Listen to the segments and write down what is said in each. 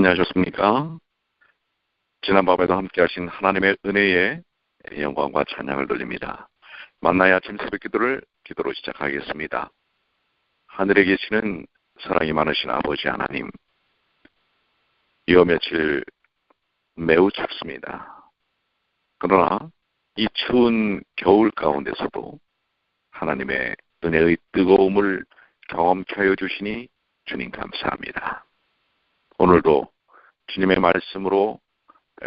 안녕하셨습니까? 지난 밤에도 함께 하신 하나님의 은혜에 영광과 찬양을 돌립니다. 만나야 아침 새벽 기도로 시작하겠습니다. 하늘에 계시는 사랑이 많으신 아버지 하나님, 이어 며칠 매우 춥습니다. 그러나 이 추운 겨울 가운데서도 하나님의 은혜의 뜨거움을 경험케 하여 주시니 주님 감사합니다. 오늘도 주님의 말씀으로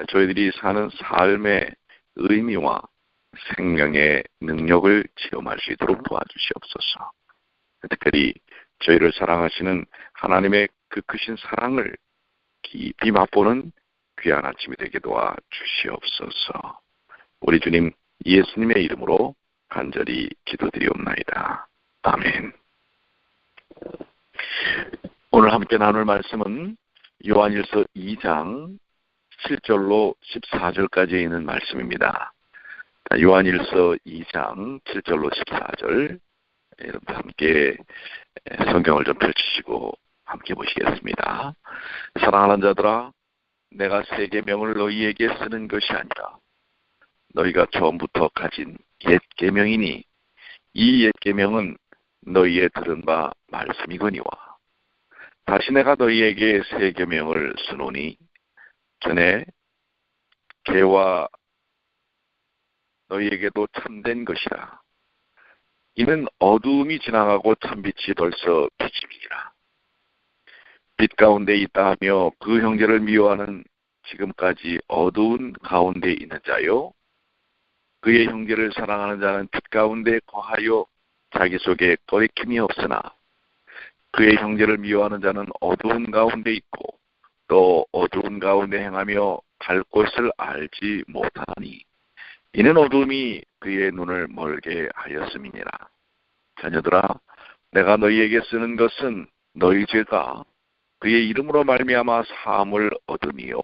저희들이 사는 삶의 의미와 생명의 능력을 체험할 수 있도록 도와주시옵소서. 특별히 저희를 사랑하시는 하나님의 그 크신 사랑을 깊이 맛보는 귀한 아침이 되게 도와주시옵소서. 우리 주님 예수님의 이름으로 간절히 기도드리옵나이다. 아멘. 오늘 함께 나눌 말씀은 요한일서 2장 7절로 14절까지 있는 말씀입니다. 요한일서 2장 7절로 14절, 여러분 함께 성경을 좀 펼치시고 함께 보시겠습니다. 사랑하는 자들아, 내가 새 계명을 너희에게 쓰는 것이 아니라 너희가 처음부터 가진 옛 계명이니 이 옛 계명은 너희의 들은 바 말씀이거니와 다시 내가 너희에게 새 계명을 쓰노니 전에 개와 너희에게도 참된 것이라. 이는 어두움이 지나가고 참빛이 벌써 비침이니라. 빛 가운데 있다 하며 그 형제를 미워하는 지금까지 어두운 가운데 있는 자요, 그의 형제를 사랑하는 자는 빛 가운데 거하여 자기 속에 거리낌이 없으나 그의 형제를 미워하는 자는 어두운 가운데 있고 또 어두운 가운데 행하며 갈 곳을 알지 못하니 이는 어두움이 그의 눈을 멀게 하였음이니라. 자녀들아, 내가 너희에게 쓰는 것은 너희 죄가 그의 이름으로 말미암아 사함을 얻음이요,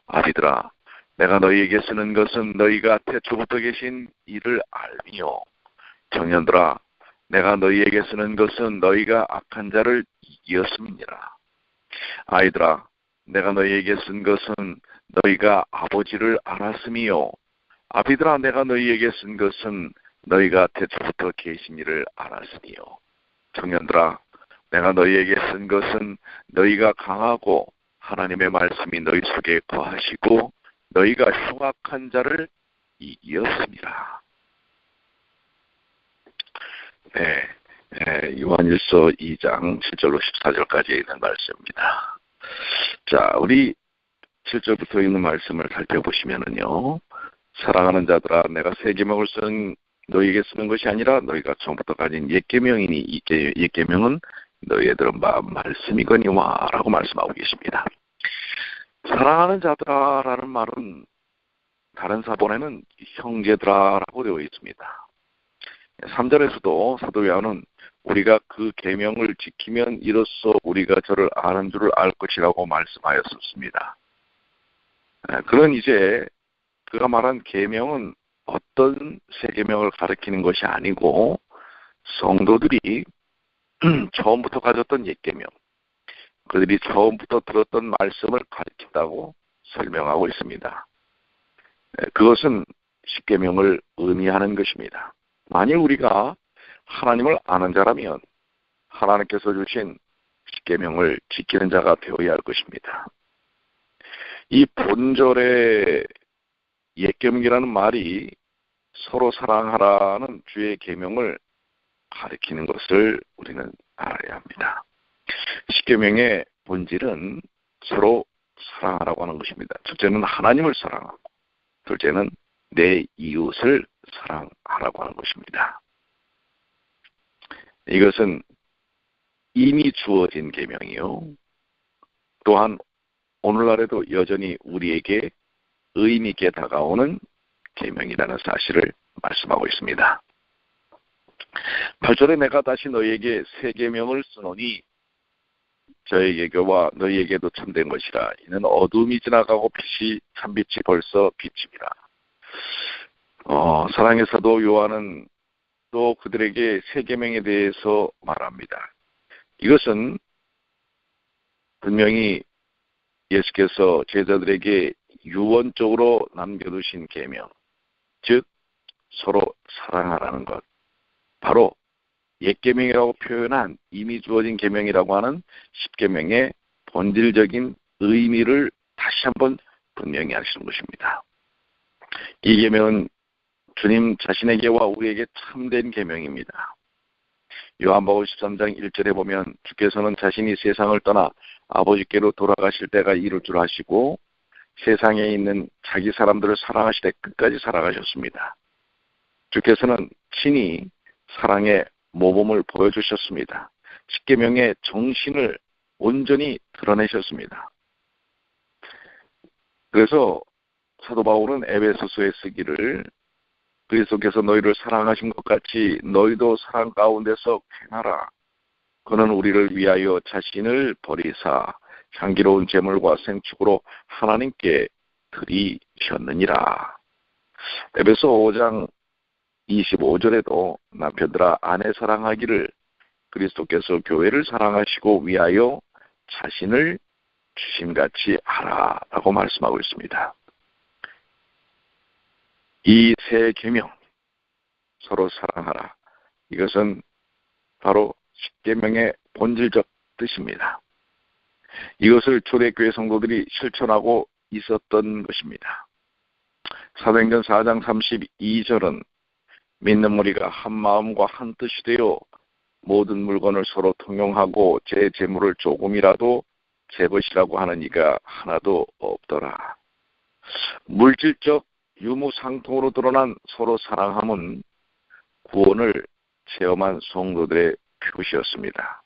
아비들아, 내가 너희에게 쓰는 것은 너희가 태초부터 계신 이를 알미요, 청년들아, 내가 너희에게 쓰는 것은 너희가 악한 자를 이겼음이니라. 아이들아, 내가 너희에게 쓴 것은 너희가 아버지를 알았음이요, 아비들아, 내가 너희에게 쓴 것은 너희가 태초부터 계신 이를 알았으니요, 청년들아, 내가 너희에게 쓴 것은 너희가 강하고 하나님의 말씀이 너희 속에 거하시고 너희가 흉악한 자를 이기었습니다. 요한일서 2장 7절로 14절까지 있는 말씀입니다. 자, 우리 7절부터 있는 말씀을 살펴보시면은요, 사랑하는 자들아, 내가 새 계명을 너희에게 쓰는 것이 아니라 너희가 처음부터 가진 옛 계명이니 이 옛 계명은 너희의 들은 바 말씀이거니와 라고 말씀하고 계십니다. 사랑하는 자들아 라는 말은 다른 사본에는 형제들아 라고 되어 있습니다. 3절에서도 사도 요한은 우리가 그 계명을 지키면 이로써 우리가 저를 아는 줄을 알 것이라고 말씀하였습니다. 그는 이제 그가 말한 계명은 어떤 새 계명을 가리키는 것이 아니고 성도들이 처음부터 가졌던 옛 계명, 그들이 처음부터 들었던 말씀을 가리킨다고 설명하고 있습니다. 그것은 십계명을 의미하는 것입니다. 만일 우리가 하나님을 아는 자라면 하나님께서 주신 십계명을 지키는 자가 되어야 할 것입니다. 이 본절의 옛 계명이라는 말이 서로 사랑하라는 주의 계명을 가리키는 것을 우리는 알아야 합니다. 십계명의 본질은 서로 사랑하라고 하는 것입니다. 첫째는 하나님을 사랑하고 둘째는 내 이웃을 사랑하라고 하는 것입니다. 이것은 이미 주어진 계명이요, 또한 오늘날에도 여전히 우리에게 의미 있게 다가오는 계명이라는 사실을 말씀하고 있습니다. 8절에 내가 다시 너희에게 새 계명을 쓰노니 저에게와 너희에게도 참된 것이라. 이는 어둠이 지나가고 참빛이 벌써 비침이라. 사랑의 사도 요한은 또 그들에게 새 계명에 대해서 말합니다. 이것은 분명히 예수께서 제자들에게 유언적으로 남겨두신 계명, 즉 서로 사랑하라는 것, 바로 옛 계명이라고 표현한 이미 주어진 계명이라고 하는 십계명의 본질적인 의미를 다시 한번 분명히 하시는 것입니다. 이 계명은 주님 자신에게와 우리에게 참된 계명입니다. 요한복음 13장 1절에 보면 주께서는 자신이 세상을 떠나 아버지께로 돌아가실 때가 이룰 줄 아시고 세상에 있는 자기 사람들을 사랑하시되 끝까지 사랑하셨습니다. 주께서는 친히 사랑의 모범을 보여주셨습니다. 십계명의 정신을 온전히 드러내셨습니다. 그래서 사도 바울은 에베소서에 쓰기를 그리스도께서 너희를 사랑하신 것 같이 너희도 사랑 가운데서 행하라. 그는 우리를 위하여 자신을 버리사 향기로운 제물과 생축으로 하나님께 드리셨느니라. 에베소 5장 25절에도 남편들아 아내 사랑하기를 그리스도께서 교회를 사랑하시고 위하여 자신을 주심같이 하라라고 말씀하고 있습니다. 이 세 계명, 서로 사랑하라. 이것은 바로 십계명의 본질적 뜻입니다. 이것을 초대교회 성도들이 실천하고 있었던 것입니다. 사도행전 4장 32절은 믿는 무리가 한 마음과 한 뜻이 되어 모든 물건을 서로 통용하고 제 재물을 조금이라도 재벗이라고 하는 이가 하나도 없더라. 물질적 유무상통으로 드러난 서로 사랑함은 구원을 체험한 성도들의 표시였습니다.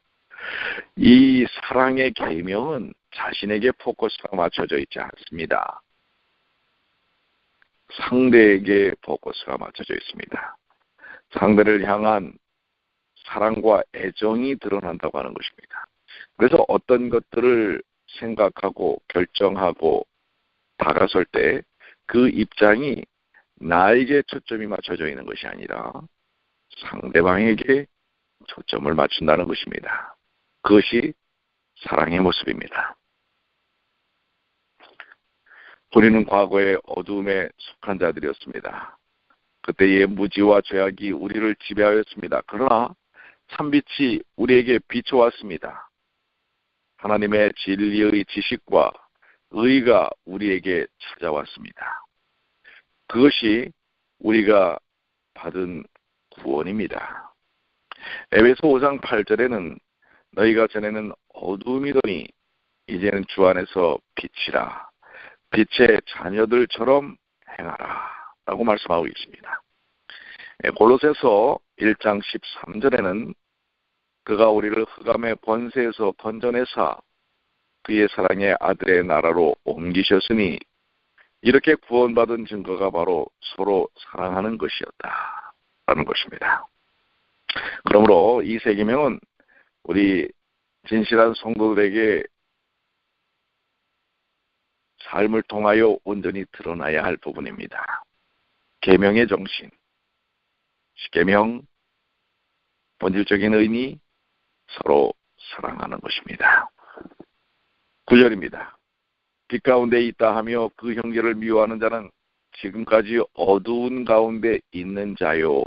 이 사랑의 계명은 자신에게 포커스가 맞춰져 있지 않습니다. 상대에게 포커스가 맞춰져 있습니다. 상대를 향한 사랑과 애정이 드러난다고 하는 것입니다. 그래서 어떤 것들을 생각하고 결정하고 다가설 때 그 입장이 나에게 초점이 맞춰져 있는 것이 아니라 상대방에게 초점을 맞춘다는 것입니다. 그것이 사랑의 모습입니다. 우리는 과거에 어두움에 속한 자들이었습니다. 그때의 무지와 죄악이 우리를 지배하였습니다. 그러나 참빛이 우리에게 비춰왔습니다. 하나님의 진리의 지식과 의가 우리에게 찾아왔습니다. 그것이 우리가 받은 구원입니다. 에베소 5장 8절에는 너희가 전에는 어두움이더니 이제는 주 안에서 빛이라. 빛의 자녀들처럼 행하라 라고 말씀하고 있습니다. 골로새서 1장 13절에는 그가 우리를 흑암의 번세에서 건져내사 그의 사랑의 아들의 나라로 옮기셨으니 이렇게 구원받은 증거가 바로 서로 사랑하는 것이었다 라는 것입니다. 그러므로 이 세 계명은 우리 진실한 성도들에게 삶을 통하여 온전히 드러나야 할 부분입니다. 계명의 정신, 십계명, 본질적인 의미, 서로 사랑하는 것입니다. 9절입니다. 빛 가운데 있다 하며 그 형제를 미워하는 자는 지금까지 어두운 가운데 있는 자요.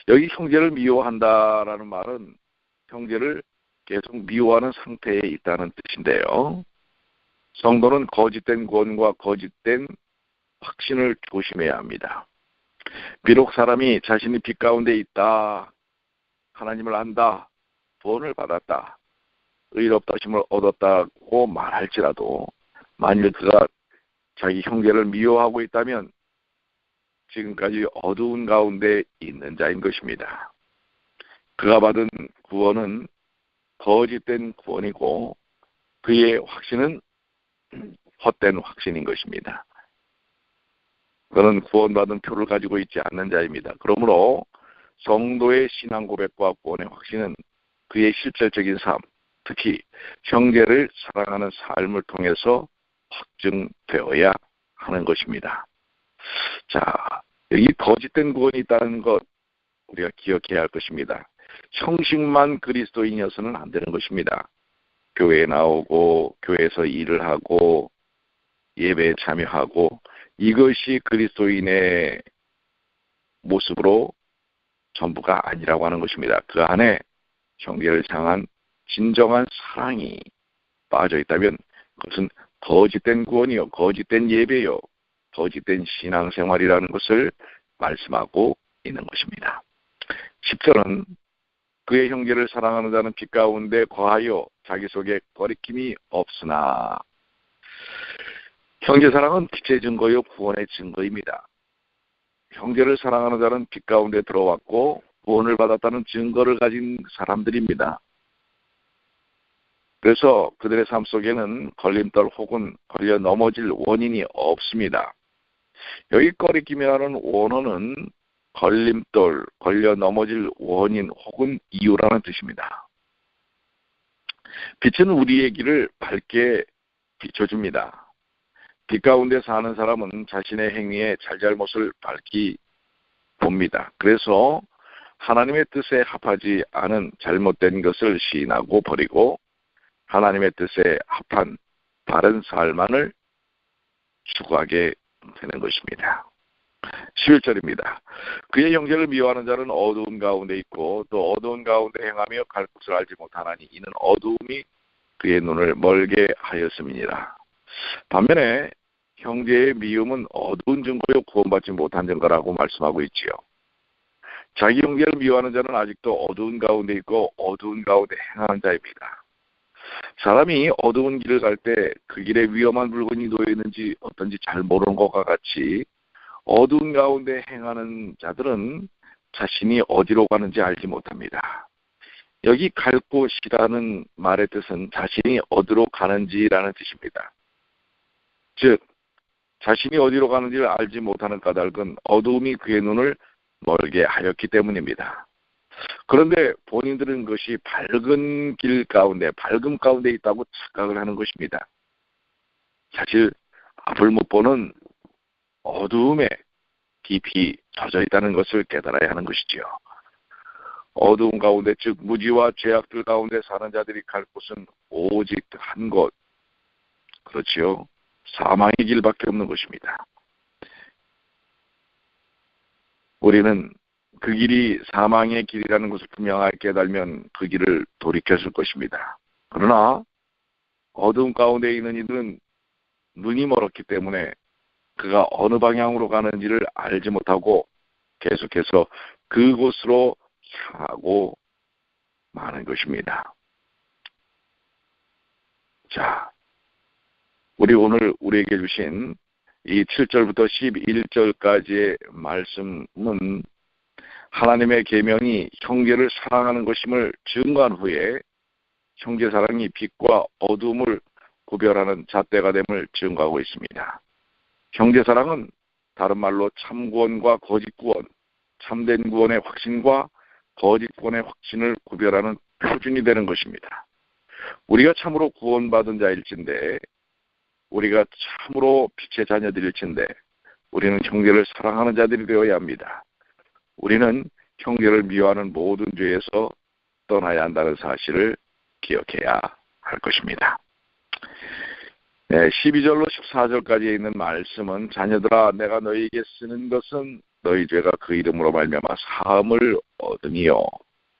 여기 형제를 미워한다라는 말은 형제를 계속 미워하는 상태에 있다는 뜻인데요. 성도는 거짓된 구원과 거짓된 확신을 조심해야 합니다. 비록 사람이 자신이 빛 가운데 있다, 하나님을 안다, 구원을 받았다, 의롭다심을 얻었다고 말할지라도 만일 그가 자기 형제를 미워하고 있다면 지금까지 어두운 가운데 있는 자인 것입니다. 그가 받은 구원은 거짓된 구원이고 그의 확신은 헛된 확신인 것입니다. 그는 구원받은 표를 가지고 있지 않는 자입니다. 그러므로 성도의 신앙 고백과 구원의 확신은 그의 실질적인 삶, 특히 형제를 사랑하는 삶을 통해서 확증되어야 하는 것입니다. 자, 여기 거짓된 구원이 있다는 것 우리가 기억해야 할 것입니다. 형식만 그리스도인이어서는 안 되는 것입니다. 교회에 나오고 교회에서 일을 하고 예배에 참여하고 이것이 그리스도인의 모습으로 전부가 아니라고 하는 것입니다. 그 안에 형제를 향한 진정한 사랑이 빠져 있다면 그것은 거짓된 구원이요, 거짓된 예배요, 거짓된 신앙생활이라는 것을 말씀하고 있는 것입니다. 10절은 그의 형제를 사랑하는 자는 빛 가운데 거하여 자기 속에 거리낌이 없으나 형제 사랑은 빛의 증거요 구원의 증거입니다. 형제를 사랑하는 자는 빛 가운데 들어왔고 구원을 받았다는 증거를 가진 사람들입니다. 그래서 그들의 삶 속에는 걸림돌 혹은 걸려 넘어질 원인이 없습니다. 여기 거리낌이라는 원어는 걸림돌, 걸려 넘어질 원인 혹은 이유라는 뜻입니다. 빛은 우리의 길을 밝게 비춰줍니다. 빛 가운데 사는 사람은 자신의 행위의 잘잘못을 밝히 봅니다. 그래서 하나님의 뜻에 합하지 않은 잘못된 것을 시인하고 버리고 하나님의 뜻에 합한 바른 삶만을 추구하게 되는 것입니다. 11절입니다. 그의 형제를 미워하는 자는 어두운 가운데 있고 또 어두운 가운데 행하며 갈 곳을 알지 못하나니 이는 어두움이 그의 눈을 멀게 하였음이니라. 반면에 형제의 미움은 어두운 증거요 구원받지 못한 증거라고 말씀하고 있지요. 자기 형제를 미워하는 자는 아직도 어두운 가운데 있고 어두운 가운데 행하는 자입니다. 사람이 어두운 길을 갈 때 그 길에 위험한 물건이 놓여 있는지 어떤지 잘 모르는 것과 같이 어두운 가운데 행하는 자들은 자신이 어디로 가는지 알지 못합니다. 여기 갈 곳이라는 말의 뜻은 자신이 어디로 가는지라는 뜻입니다. 즉 자신이 어디로 가는지를 알지 못하는 까닭은 어두움이 그의 눈을 멀게 하였기 때문입니다. 그런데 본인들은 그것이 밝은 길 가운데, 밝음 가운데 있다고 착각을 하는 것입니다. 사실 앞을 못 보는 어두움에 깊이 젖어 있다는 것을 깨달아야 하는 것이지요. 어두움 가운데, 즉 무지와 죄악들 가운데 사는 자들이 갈 곳은 오직 한 곳, 그렇지요. 사망의 길밖에 없는 것입니다. 우리는 그 길이 사망의 길이라는 것을 분명하게 깨달으면 그 길을 돌이켰을 것입니다. 그러나 어두움 가운데 있는 이들은 눈이 멀었기 때문에 그가 어느 방향으로 가는지를 알지 못하고 계속해서 그곳으로 향하고 마는 것입니다. 자, 우리 오늘 우리에게 주신 이 7절부터 11절까지의 말씀은 하나님의 계명이 형제를 사랑하는 것임을 증거한 후에 형제 사랑이 빛과 어둠을 구별하는 잣대가 됨을 증거하고 있습니다. 형제 사랑은 다른 말로 참구원과 거짓구원, 참된 구원의 확신과 거짓구원의 확신을 구별하는 표준이 되는 것입니다. 우리가 참으로 구원받은 자일진데, 우리가 참으로 빛의 자녀들일진데 우리는 형제를 사랑하는 자들이 되어야 합니다. 우리는 형제를 미워하는 모든 죄에서 떠나야 한다는 사실을 기억해야 할 것입니다. 네, 12절로 14절까지 있는 말씀은 자녀들아 내가 너희에게 쓰는 것은 너희 죄가 그 이름으로 말미암아 사함을 얻으니요.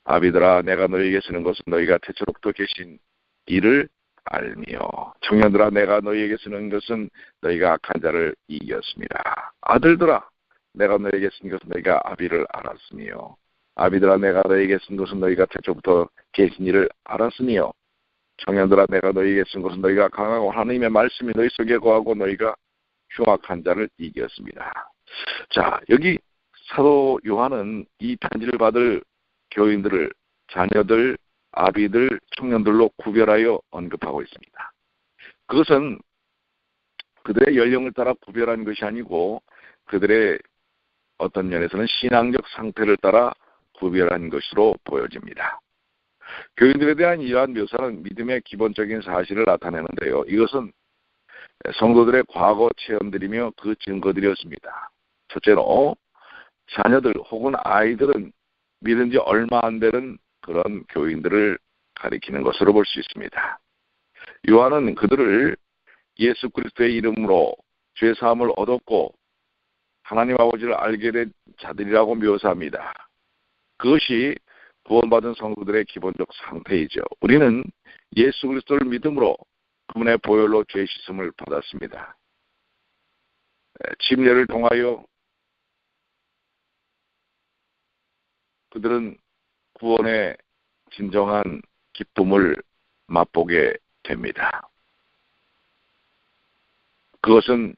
아비들아 내가 너희에게 쓰는 것은 너희가 태초로부터 계신 이를 알미요. 청년들아 내가 너희에게 쓰는 것은 너희가 악한 자를 이겼습니다. 아들들아 내가 너희에게 쓴 것은 너희가 아비를 알았으니요. 아비들아 내가 너희에게 쓴 것은 너희가 태초부터 계신 이를 알았으니요. 청년들아 내가 너희에게 쓴 것은 너희가 강하고 하나님의 말씀이 너희 속에 거하고 너희가 흉악한 자를 이겼습니다. 자, 여기 사도 요한은 이 편지를 받을 교인들을 자녀들, 아비들, 청년들로 구별하여 언급하고 있습니다. 그것은 그들의 연령을 따라 구별한 것이 아니고 그들의 어떤 면에서는 신앙적 상태를 따라 구별한 것으로 보여집니다. 교인들에 대한 이러한 묘사는 믿음의 기본적인 사실을 나타내는데요. 이것은 성도들의 과거 체험들이며 그 증거들이었습니다. 첫째로 자녀들 혹은 아이들은 믿은 지 얼마 안 되는 그런 교인들을 가리키는 것으로 볼 수 있습니다. 요한은 그들을 예수 그리스도의 이름으로 죄 사함을 얻었고 하나님 아버지를 알게 된 자들이라고 묘사합니다. 그것이 구원받은 성도들의 기본적 상태이죠. 우리는 예수 그리스도를 믿음으로 그분의 보혈로 죄 씻음을 받았습니다. 침례를 통하여 그들은 구원의 진정한 기쁨을 맛보게 됩니다. 그것은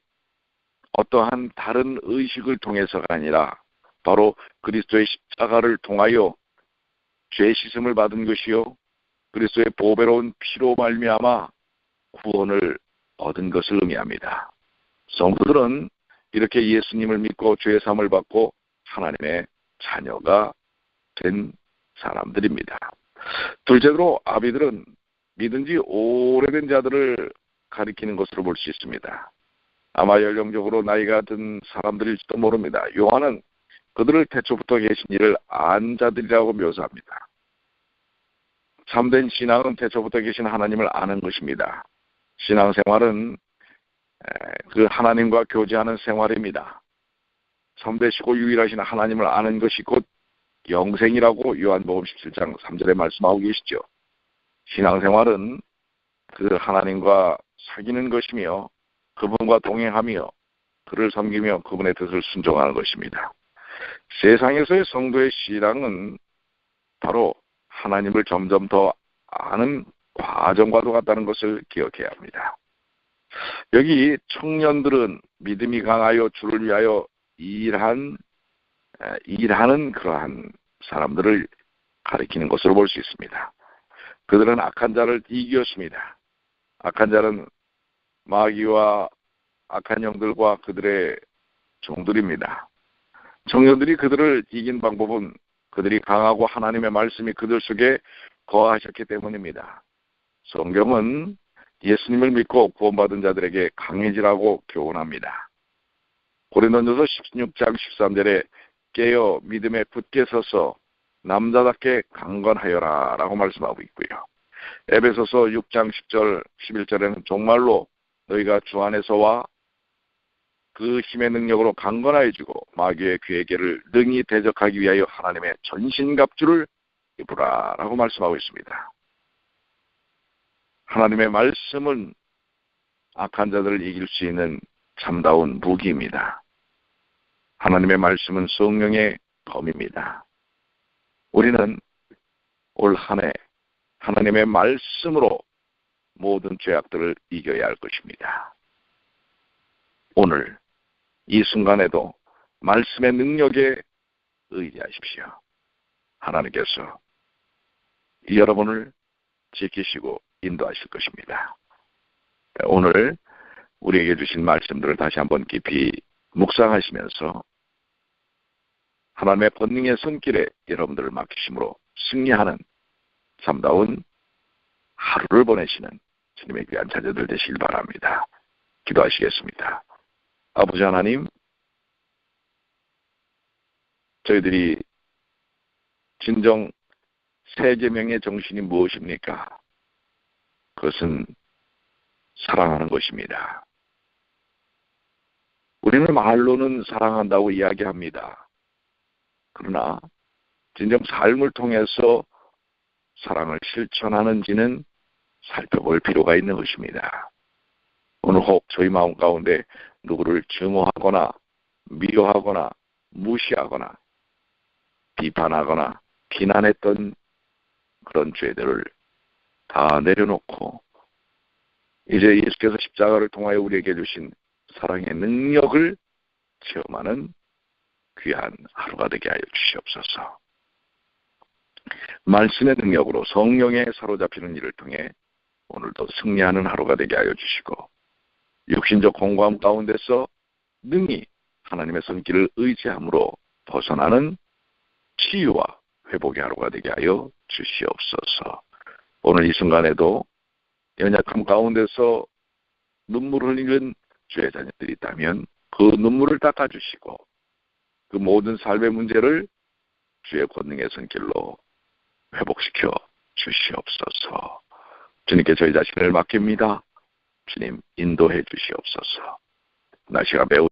어떠한 다른 의식을 통해서가 아니라 바로 그리스도의 십자가를 통하여 죄 씻음을 받은 것이요 그리스도의 보배로운 피로 말미암아 구원을 얻은 것을 의미합니다. 성도들은 이렇게 예수님을 믿고 죄 사함을 받고 하나님의 자녀가 된 사람들입니다. 둘째로 아비들은 믿은 지 오래된 자들을 가리키는 것으로 볼 수 있습니다. 아마 연령적으로 나이가 든 사람들일지도 모릅니다. 요한은 그들을 태초부터 계신 이를 안 자들이라고 묘사합니다. 참된 신앙은 태초부터 계신 하나님을 아는 것입니다. 신앙생활은 그 하나님과 교제하는 생활입니다. 참되시고 유일하신 하나님을 아는 것이 곧 영생이라고 요한복음 17장 3절에 말씀하고 계시죠. 신앙생활은 그 하나님과 사귀는 것이며 그분과 동행하며 그를 섬기며 그분의 뜻을 순종하는 것입니다. 세상에서의 성도의 신앙은 바로 하나님을 점점 더 아는 과정과도 같다는 것을 기억해야 합니다. 여기 청년들은 믿음이 강하여 주를 위하여 일하는 그러한 사람들을 가리키는 것으로 볼 수 있습니다. 그들은 악한 자를 이겼습니다. 악한 자는 마귀와 악한 영들과 그들의 종들입니다. 청년들이 그들을 이긴 방법은 그들이 강하고 하나님의 말씀이 그들 속에 거하셨기 때문입니다. 성경은 예수님을 믿고 구원받은 자들에게 강해지라고 교훈합니다. 고린도전서 16장 13절에 깨어 믿음에 굳게 서서 남자답게 강건하여라 라고 말씀하고 있고요. 에베소서 6장 10절 11절에는 정말로 너희가 주 안에서와 그 힘의 능력으로 강건하여지고 마귀의 괴계를 능히 대적하기 위하여 하나님의 전신갑주를 입으라 라고 말씀하고 있습니다. 하나님의 말씀은 악한 자들을 이길 수 있는 참다운 무기입니다. 하나님의 말씀은 성령의 검입니다. 우리는 올 한 해 하나님의 말씀으로 모든 죄악들을 이겨야 할 것입니다. 오늘 이 순간에도 말씀의 능력에 의지하십시오. 하나님께서 여러분을 지키시고 인도하실 것입니다. 오늘 우리에게 주신 말씀들을 다시 한번 깊이 묵상하시면서 하나님의 권능의 손길에 여러분들을 맡기심으로 승리하는 참다운 하루를 보내시는 주님의 귀한 자녀들 되시길 바랍니다. 기도하시겠습니다. 아버지 하나님, 저희들이 진정 새 계명의 정신이 무엇입니까? 그것은 사랑하는 것입니다. 우리는 말로는 사랑한다고 이야기합니다. 그러나 진정 삶을 통해서 사랑을 실천하는지는 살펴볼 필요가 있는 것입니다. 오늘 혹 저희 마음 가운데 누구를 증오하거나 미워하거나 무시하거나 비판하거나 비난했던 그런 죄들을 다 내려놓고 이제 예수께서 십자가를 통하여 우리에게 주신 사랑의 능력을 체험하는 귀한 하루가 되게 하여 주시옵소서. 말씀의 능력으로 성령에 사로잡히는 일을 통해 오늘도 승리하는 하루가 되게 하여 주시고 육신적 공고함 가운데서 능히 하나님의 손길을 의지함으로 벗어나는 치유와 회복의 하루가 되게 하여 주시옵소서. 오늘 이 순간에도 연약함 가운데서 눈물을 흘리는 주의 자녀들이 있다면 그 눈물을 닦아주시고 그 모든 삶의 문제를 주의 권능의 손길로 회복시켜 주시옵소서. 주님께 저희 자신을 맡깁니다. 주님 인도해 주시옵소서. 날씨가 매우